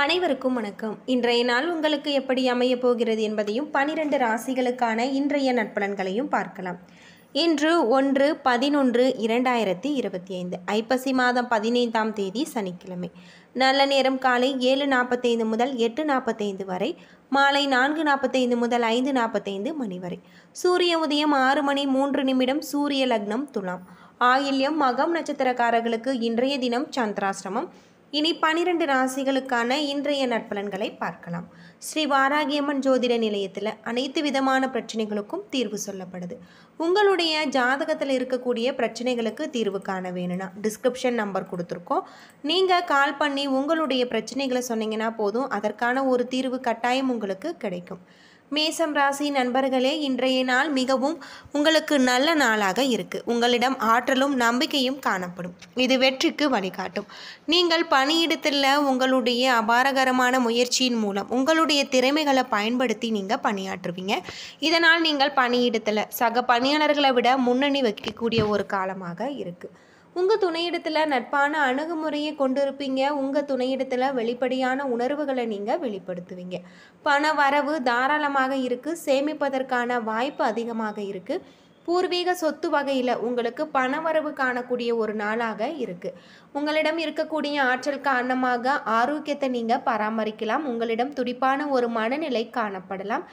அனைவருக்கும் வணக்கம். இன்றைய நாள் உங்களுக்கு எப்படி அமையப் போகிறது என்பதையும் 12 ராசிகளுக்கான இன்றைய நற்பலன்களையும் பார்க்கலாம். இன்று 1/11/2025 ஐப்பசி மாதம் 15ஆம் தேதி சனிக்கிழமை. நல்ல நேரம் காலை 7:45 முதல் 8:45 வரை, மாலை 4:45 முதல் 5:45 மணி வரை. சூரிய உதயம் 6 மணி 3 நிமிடம். சூரிய லக்னம் துலாம். ஆயில்யம் மகம் நட்சத்திரக்காரர்களுக்கு இன்றைய தினம் சந்திராஷ்டமம். இனி 12 ராசிகளுக்கான இன்றைய நற்பலன்களை பார்க்கலாம். ஸ்ரீ வாராகியம்மன் ஜோதிட நிலையத்தில் அனைத்து விதமான பிரச்சனைகளுக்கும் தீர்வு சொல்லப்படுது. உங்களுடைய ஜாதகத்தில் இருக்கக்கூடிய பிரச்சனைகளுக்கு தீர்வு காண வேணும்னா டிஸ்கிரிப்ஷன் நம்பர் கொடுத்துருக்கோம். நீங்கள் கால் பண்ணி உங்களுடைய பிரச்சனைகளை சொன்னீங்கன்னா போதும், அதற்கான ஒரு தீர்வு கட்டாயம் உங்களுக்கு கிடைக்கும். மேசம் ராசி நண்பர்களே, இன்றைய நாள் மிகவும் உங்களுக்கு நல்ல நாளாக இருக்குது. உங்களிடம் ஆற்றலும் நம்பிக்கையும் காணப்படும். இது வெற்றிக்கு வழிகாட்டும். நீங்கள் பணியிடத்தில் உங்களுடைய அபாரகரமான முயற்சியின் மூலம் உங்களுடைய திறமைகளை பயன்படுத்தி நீங்கள் பணியாற்றுவீங்க. இதனால் நீங்கள் பணியிடத்தில் சக பணியாளர்களை விட முன்னணி வைக்கக்கூடிய ஒரு காலமாக இருக்குது. உங்கள் துணையிடத்தில் நட்பான அணுகுமுறையை கொண்டிருப்பீங்க. உங்கள் துணையிடத்தில் வெளிப்படையான உணர்வுகளை நீங்கள் வெளிப்படுத்துவீங்க. பண வரவு தாராளமாக இருக்குது. சேமிப்பதற்கான வாய்ப்பு அதிகமாக இருக்குது. பூர்வீக சொத்து வகையில் உங்களுக்கு பண வரவு காணக்கூடிய ஒரு நாளாக இருக்குது. உங்களிடம் இருக்கக்கூடிய ஆற்றல் காரணமாக ஆரோக்கியத்தை நீங்கள் பராமரிக்கலாம். உங்களிடம் துடிப்பான ஒரு மனநிலை காணப்படலாம்.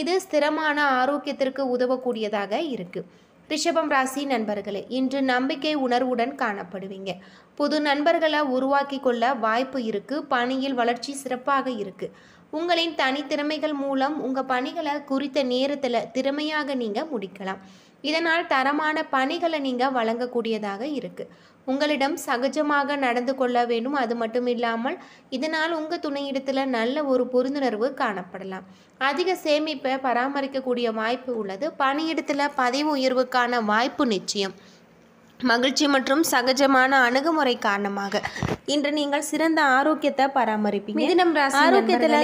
இது ஸ்திரமான ஆரோக்கியத்திற்கு உதவக்கூடியதாக இருக்குது. ரிஷபம் ராசி நண்பர்களே, இன்று நம்பிக்கை உணர்வுடன் காணப்படுவீங்க. புது நண்பர்களை உருவாக்கி கொள்ள வாய்ப்பு இருக்குது. பணியில் வளர்ச்சி சிறப்பாக இருக்குது. உங்களின் தனித்திறமைகள் மூலம் உங்கள் பணிகளை குறித்த நேரத்தில் திறமையாக நீங்கள் முடிக்கலாம். இதனால் தரமான பணிகளை நீங்கள் வழங்கக்கூடியதாக இருக்குது. உங்களிடம் சகஜமாக நடந்து கொள்ள வேண்டும். அது மட்டும் இல்லாமல் இதனால் உங்கள் துணையிடத்தில் நல்ல ஒரு புரிந்துணர்வு காணப்படலாம். அதிக சேமிப்பை பராமரிக்கக்கூடிய வாய்ப்பு உள்ளது. பணியிடத்தில் பதவி உயர்வுக்கான வாய்ப்பு நிச்சயம். மகிழ்ச்சி மற்றும் சகஜமான அணுகுமுறை காரணமாக இன்று நீங்கள் சிறந்த ஆரோக்கியத்தை பராமரிப்பீங்க. மிதுனம் ராசி ஆரோக்கியத்தில்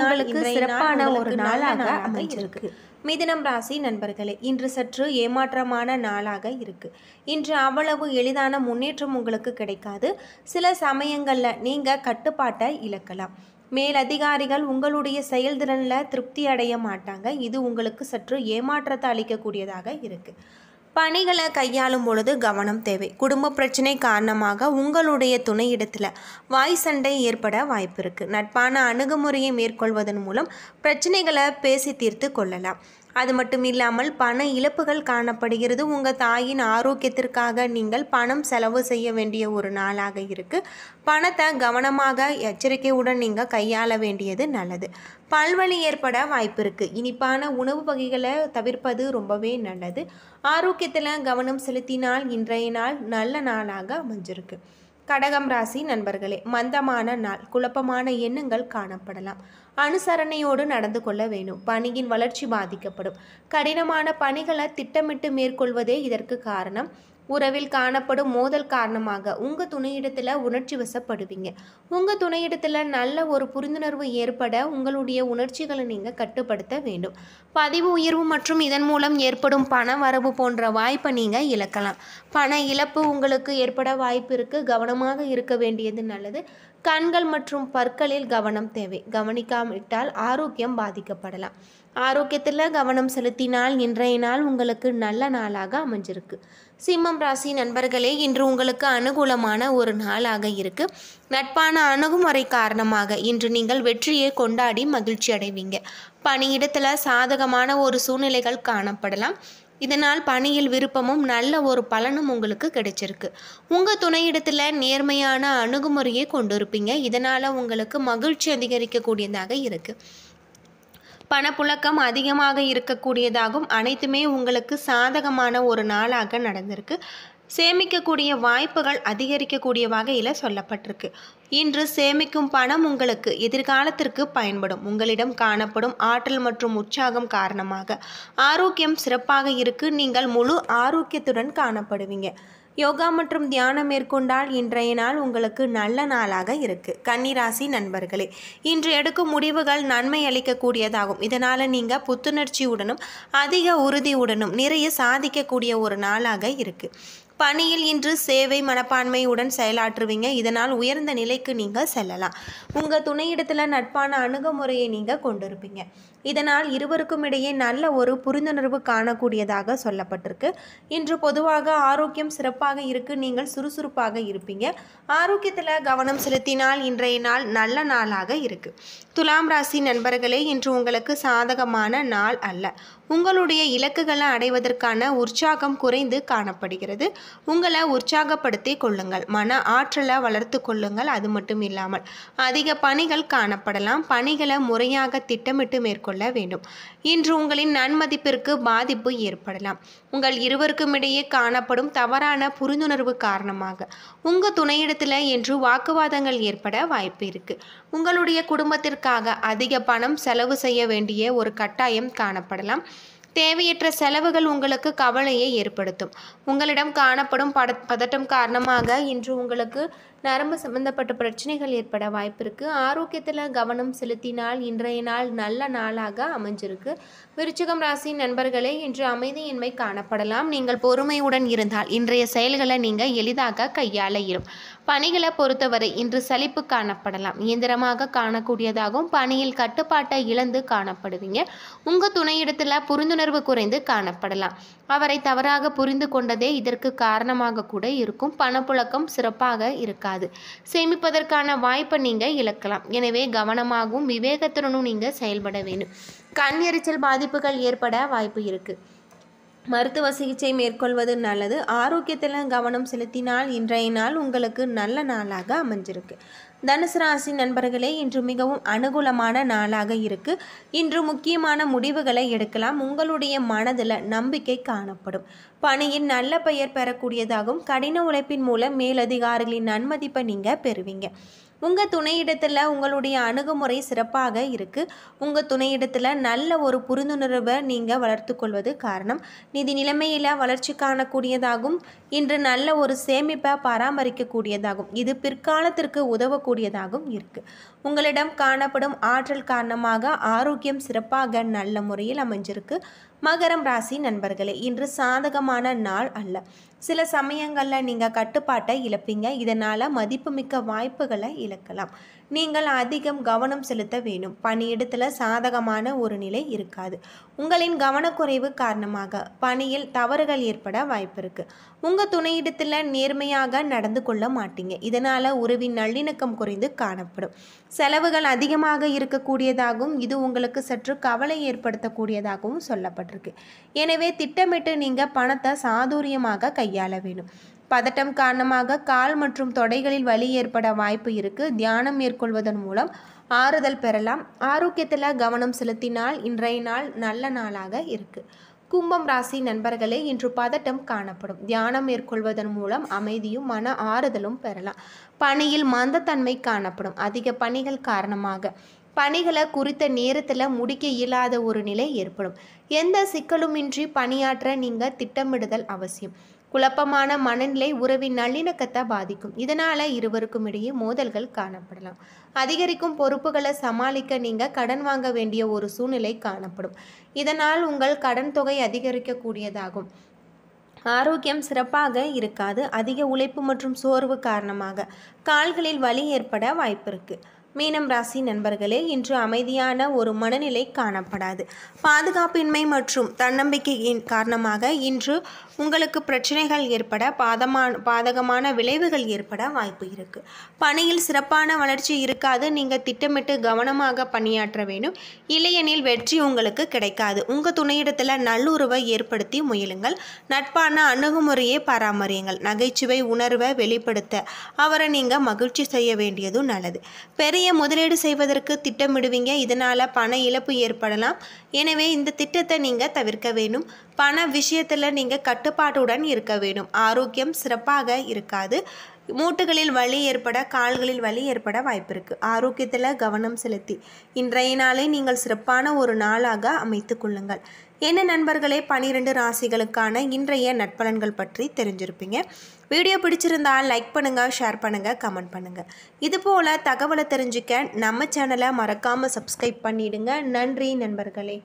உங்களுக்கு சிறப்பான ஒரு நாளாக அமைஞ்சிருக்கு. மிதுனம் ராசி நண்பர்களே, இன்று சற்று ஏமாற்றமான நாளாக இருக்கு. இன்று அவ்வளவு எளிதான முன்னேற்றம் உங்களுக்கு கிடைக்காது. சில சமயங்களில் நீங்கள் கட்டுப்பாட்டை இழக்கலாம். மேலதிகாரிகள் உங்களுடைய செயல்திறனில் திருப்தி அடைய மாட்டாங்க. இது உங்களுக்கு சற்று ஏமாற்றத்தை அளிக்கக்கூடியதாக இருக்குது. பணிகளை கையாளும் பொழுது கவனம் தேவை. குடும்ப பிரச்சனை காரணமாக உங்களுடைய துணையிடத்தில் வாய் சண்டை ஏற்பட வாய்ப்பு இருக்குது. நட்பான அணுகுமுறையை மேற்கொள்வதன் மூலம் பிரச்சனைகளை பேசி தீர்த்து கொள்ளலாம். அது மட்டும் இல்லாமல் பண இழப்புகள் காணப்படுகிறது. உங்கள் தாயின் ஆரோக்கியத்திற்காக நீங்கள் பணம் செலவு செய்ய வேண்டிய ஒரு நாளாக இருக்குது. பணத்தை கவனமாக எச்சரிக்கையுடன் நீங்கள் கையாள வேண்டியது நல்லது. பல்வலி ஏற்பட வாய்ப்பு இருக்குது. இனிப்பான உணவு வகைகளை தவிர்ப்பது ரொம்பவே நல்லது. ஆரோக்கியத்தில் கவனம் செலுத்தினால் இன்றைய நாள் நல்ல நாளாக அமைஞ்சிருக்கு. கடகம் ராசி நண்பர்களே, மந்தமான நாள். குழப்பமான எண்ணங்கள் காணப்படலாம். அனுசரணையோடு நடந்து கொள்ள வேண்டும். பணியின் வளர்ச்சி பாதிக்கப்படும். கடினமான பணிகளை திட்டமிட்டு மேற்கொள்வதே இதற்கு காரணம். உறவில் காணப்படும் மோதல் காரணமாக உங்கள் துணையிடத்தில் உணர்ச்சி வசப்படுவீங்க. உங்கள் துணையிடத்தில் நல்ல ஒரு புரிந்துணர்வு ஏற்பட உங்களுடைய உணர்ச்சிகளை நீங்கள் கட்டுப்படுத்த வேண்டும். பதவி உயர்வு மற்றும் இதன் மூலம் ஏற்படும் பண வரவு போன்ற வாய்ப்பை நீங்கள் இழக்கலாம். பண இழப்பு உங்களுக்கு ஏற்பட வாய்ப்பு இருக்குது. கவனமாக இருக்க வேண்டியது நல்லது. கண்கள் மற்றும் பற்களில் கவனம் தேவை. கவனிக்காவிட்டால் ஆரோக்கியம் பாதிக்கப்படலாம். ஆரோக்கியத்தில் கவனம் செலுத்தினால் இன்றைய நாள் உங்களுக்கு நல்ல நாளாக அமைஞ்சிருக்கு. சிம்மம் ராசி நண்பர்களே, இன்று உங்களுக்கு அனுகூலமான ஒரு நாளாக இருக்குது. நட்பான அணுகுமுறை காரணமாக இன்று நீங்கள் வெற்றியை கொண்டாடி மகிழ்ச்சி அடைவீங்க. பணியிடத்தில் சாதகமான ஒரு சூழ்நிலைகள் காணப்படலாம். இதனால் பணியில் விருப்பமும் நல்ல ஒரு பலனும் உங்களுக்கு கிடைச்சிருக்கு. உங்கள் துணையிடத்தில் நேர்மையான அணுகுமுறையை கொண்டிருப்பீங்க. இதனால் உங்களுக்கு மகிழ்ச்சி அதிகரிக்கக்கூடியதாக இருக்குது. பணப்புழக்கம் அதிகமாக இருக்கக்கூடியதாகும். அனைத்துமே உங்களுக்கு சாதகமான ஒரு நாளாக நடந்திருக்கு. சேமிக்கக்கூடிய வாய்ப்புகள் அதிகரிக்கக்கூடிய வகையில் சொல்லப்பட்டிருக்கு. இன்று சேமிக்கும் பணம் உங்களுக்கு எதிர்காலத்திற்கு பயன்படும். உங்களிடம் காணப்படும் ஆற்றல் மற்றும் உற்சாகம் காரணமாக ஆரோக்கியம் சிறப்பாக இருக்கு. நீங்கள் முழு ஆரோக்கியத்துடன் காணப்படுவீங்க. யோகா மற்றும் தியானம் மேற்கொண்டால் இன்றைய நாள் உங்களுக்கு நல்ல நாளாக இருக்குது. கன்னிராசி நண்பர்களே, இன்று எடுக்கும் முடிவுகள் நன்மை அளிக்கக்கூடியதாகும். இதனால் நீங்கள் புத்துணர்ச்சியுடனும் அதிக உறுதியுடனும் நிறைய சாதிக்கக்கூடிய ஒரு நாளாக இருக்குது. பணியில் இன்று சேவை மனப்பான்மையுடன் செயலாற்றுவீங்க. இதனால் உயர்ந்த நிலைக்கு நீங்கள் செல்லலாம். உங்கள் துணையிடத்தில் நட்பான அணுகுமுறையை நீங்கள் கொண்டிருப்பீங்க. இதனால் இருவருக்கும் இடையே நல்ல ஒரு புரிந்துணர்வு காணக்கூடியதாக சொல்லப்பட்டிருக்கு. இன்று பொதுவாக ஆரோக்கியம் சிறப்பாக இருக்கு. நீங்கள் சுறுசுறுப்பாக இருப்பீங்க. ஆரோக்கியத்தில் கவனம் செலுத்தினால் இன்றைய நாள் நல்ல நாளாக இருக்கு. துலாம் ராசி நண்பர்களே, இன்று உங்களுக்கு சாதகமான நாள் அல்ல. உங்களுடைய இலக்குகளை அடைவதற்கான உற்சாகம் குறைந்து காணப்படுகிறது. உங்களை உற்சாகப்படுத்தி கொள்ளுங்கள். மன ஆற்றலை வளர்த்து கொள்ளுங்கள். அது மட்டும் இல்லாமல் அதிக பணிகள் காணப்படலாம். பணிகளை முறையாக திட்டமிட்டு மேற்கொள்ள வேண்டும். இன்று உங்களின் நன்மதிப்பிற்கு பாதிப்பு ஏற்படலாம். உங்கள் இருவருக்கும் இடையே காணப்படும் தவறான புரிந்துணர்வு காரணமாக உங்கள் துணையிடத்தில் இன்று வாக்குவாதங்கள் ஏற்பட வாய்ப்பு இருக்கு. உங்களுடைய குடும்பத்திற்காக அதிக பணம் செலவு செய்ய வேண்டிய ஒரு கட்டாயம் காணப்படலாம். தேவையற்ற செலவுகள் உங்களுக்கு கவலையை ஏற்படுத்தும். உங்களிடம் காணப்படும் பதட்டம் காரணமாக இன்று உங்களுக்கு நரம்பு சம்பந்தப்பட்ட பிரச்சனைகள் ஏற்பட வாய்ப்பு இருக்குது. ஆரோக்கியத்தில் கவனம் செலுத்தினால் இன்றைய நாள் நல்ல நாளாக அமைஞ்சிருக்கு. விருச்சிகம் ராசி நண்பர்களே, இன்று அமைதியின்மை காணப்படலாம். நீங்கள் பொறுமையுடன் இருந்தால் இன்றைய செயல்களை நீங்கள் எளிதாக கையாள இயலும். பணிகளை பொறுத்தவரை இன்று சலிப்பு காணப்படலாம். இயந்திரமாக காணக்கூடியதாகவும் பணியில் கட்டுப்பாட்டை இழந்து காணப்படுவீங்க. உங்கள் துணையிடத்தில் புரிந்துணர்வு குறைந்து காணப்படலாம். அவரை தவறாக புரிந்து கொண்டதே இதற்கு காரணமாக கூட இருக்கும். பணப்புழக்கம் சிறப்பாக இருக்காது. சேமிப்பதற்கான வாய்ப்பை நீங்கள் இழக்கலாம். எனவே கவனமாகவும் விவேகத்துடனும் நீங்கள் செயல்பட வேண்டும். கண் எரிச்சல் பாதிப்புகள் ஏற்பட வாய்ப்பு இருக்குது. மருத்துவ சிகிச்சை மேற்கொள்வது நல்லது. ஆரோக்கியத்தில் கவனம் செலுத்தினால் இன்றைய நாள் உங்களுக்கு நல்ல நாளாக அமைஞ்சிருக்கு. தனுசு ராசி நண்பர்களே, இன்று மிகவும் அனுகூலமான நாளாக இருக்கு. இன்று முக்கியமான முடிவுகளை எடுக்கலாம். உங்களுடைய மனதில் நம்பிக்கை காணப்படும். பணியின் நல்ல பெயர் பெறக்கூடியதாகவும் கடின உழைப்பின் மூலம் மேலதிகாரிகளின் நன்மதிப்பை நீங்கள் பெறுவீங்க. உங்கள் துணையிடத்தில் உங்களுடைய அணுகுமுறை சிறப்பாக இருக்குது. உங்கள் துணையிடத்தில் நல்ல ஒரு புரிந்துணர்வை நீங்கள் வளர்த்து கொள்வது காரணம். நிதி நிலைமையில் வளர்ச்சி காணக்கூடியதாகவும் இன்று நல்ல ஒரு சேமிப்பை பராமரிக்கக்கூடியதாகும். இது பிற்காலத்திற்கு உதவக்கூடியதாகவும் இருக்குது. உங்களிடம் காணப்படும் ஆற்றல் காரணமாக ஆரோக்கியம் சிறப்பாக நல்ல முறையில் அமைஞ்சிருக்கு. மகரம் ராசி நண்பர்களே, இன்று சாதகமான நாள் அல்ல. சில சமயங்களில் நீங்கள் கட்டுப்பாட்டை இழப்பீங்க. இதனால் மதிப்புமிக்க வாய்ப்புகளை இழக்கலாம். நீங்கள் அதிகம் கவனம் செலுத்த வேண்டும். பணியிடத்தில் சாதகமான ஒரு நிலை இருக்காது. உங்களின் கவனக்குறைவு காரணமாக பணியில் தவறுகள் ஏற்பட வாய்ப்பு இருக்குது. உங்கள் துணையிடத்தில் நேர்மையாக நடந்து கொள்ள மாட்டீங்க. இதனால் உறவின் நல்லிணக்கம் குறைந்து காணப்படும். செலவுகள் அதிகமாக இருக்கக்கூடியதாகவும் இது உங்களுக்கு சற்று கவலை ஏற்படுத்தக்கூடியதாகவும் சொல்லப்பட்டிருக்கு. எனவே திட்டமிட்டு நீங்கள் பணத்தை சாதுரியமாக கையாள வேண்டும். பதட்டம் காரணமாக கால் மற்றும் தொடைகளில் வலி ஏற்பட வாய்ப்பு இருக்குது. தியானம் மேற்கொள்வதன் மூலம் ஆறுதல் பெறலாம். ஆரோக்கியத்தில் கவனம் செலுத்தினால் இன்றைய நாள் நல்ல நாளாக இருக்குது. கும்பம் ராசி நண்பர்களே, இன்று பதட்டம் காணப்படும். தியானம் மேற்கொள்வதன் மூலம் அமைதியும் மன ஆறுதலும் பெறலாம். பணியில் மந்தத்தன்மை காணப்படும். அதிக பணிகள் காரணமாக பணிகளை குறித்த நேரத்தில் முடிக்க இயலாத ஒரு நிலை ஏற்படும். எந்த சிக்கலுமின்றி பணியாற்ற நீங்கள் திட்டமிடுதல் அவசியம். குழப்பமான மனநிலை உறவின் நல்லிணக்கத்தை பாதிக்கும். இதனால் இருவருக்கும் இடையே மோதல்கள் காணப்படலாம். அதிகரிக்கும் பொறுப்புகளை சமாளிக்க நீங்கள் கடன் வாங்க வேண்டிய ஒரு சூழ்நிலை காணப்படும். இதனால் உங்கள் கடன் தொகை அதிகரிக்கக்கூடியதாகும். ஆரோக்கியம் சிறப்பாக இருக்காது. அதிக உழைப்பு மற்றும் சோர்வு காரணமாக கால்களில் வலி ஏற்பட வாய்ப்பு இருக்குது. மீனம் ராசி நண்பர்களே, இன்று அமைதியான ஒரு மனநிலை காணப்படாது. பாதுகாப்பின்மை மற்றும் தன்னம்பிக்கையின் காரணமாக இன்று உங்களுக்கு பிரச்சனைகள் ஏற்பட பாதகமான விளைவுகள் ஏற்பட வாய்ப்பு இருக்குது. பணியில் சிறப்பான வளர்ச்சி இருக்காது. நீங்கள் திட்டமிட்டு கவனமாக பணியாற்ற வேண்டும். இல்லையெனில் வெற்றி உங்களுக்கு கிடைக்காது. உங்கள் துணையிடத்தில் நல்லுறவை ஏற்படுத்தி முயலுங்கள். நட்பான அணுகுமுறையை பராமரியுங்கள். நகைச்சுவை உணர்வை வெளிப்படுத்த அவரை நீங்கள் மகிழ்ச்சி செய்ய வேண்டியதும் நல்லது. பெரிய முதலீடு செய்வதற்கு திட்டமிடுவீங்க. இதனால் பண இழப்பு ஏற்படலாம். எனவே இந்த திட்டத்தை நீங்கள் தவிர்க்க வேண்டும். பண விஷயத்தில் நீங்கள் கட்டுப்பாட்டுடன் இருக்க வேண்டும். ஆரோக்கியம் சிறப்பாக இருக்காது. மூட்டுகளில் வலி ஏற்பட கால்களில் வலி ஏற்பட வாய்ப்பு இருக்குது. ஆரோக்கியத்தில் கவனம் செலுத்தி இன்றைய நாளை நீங்கள் சிறப்பான ஒரு நாளாக அமைத்து கொள்ளுங்கள். என்ன நண்பர்களே, 12 ராசிகளுக்கான இன்றைய நட்பலன்கள் பற்றி தெரிஞ்சிருப்பீங்க. வீடியோ பிடிச்சிருந்தால் லைக் பண்ணுங்கள், ஷேர் பண்ணுங்கள், கமெண்ட் பண்ணுங்கள். இதுபோல் தகவலை தெரிஞ்சுக்க நம்ம சேனலை மறக்காமல் சப்ஸ்கிரைப் பண்ணிவிடுங்க. நன்றி நண்பர்களே.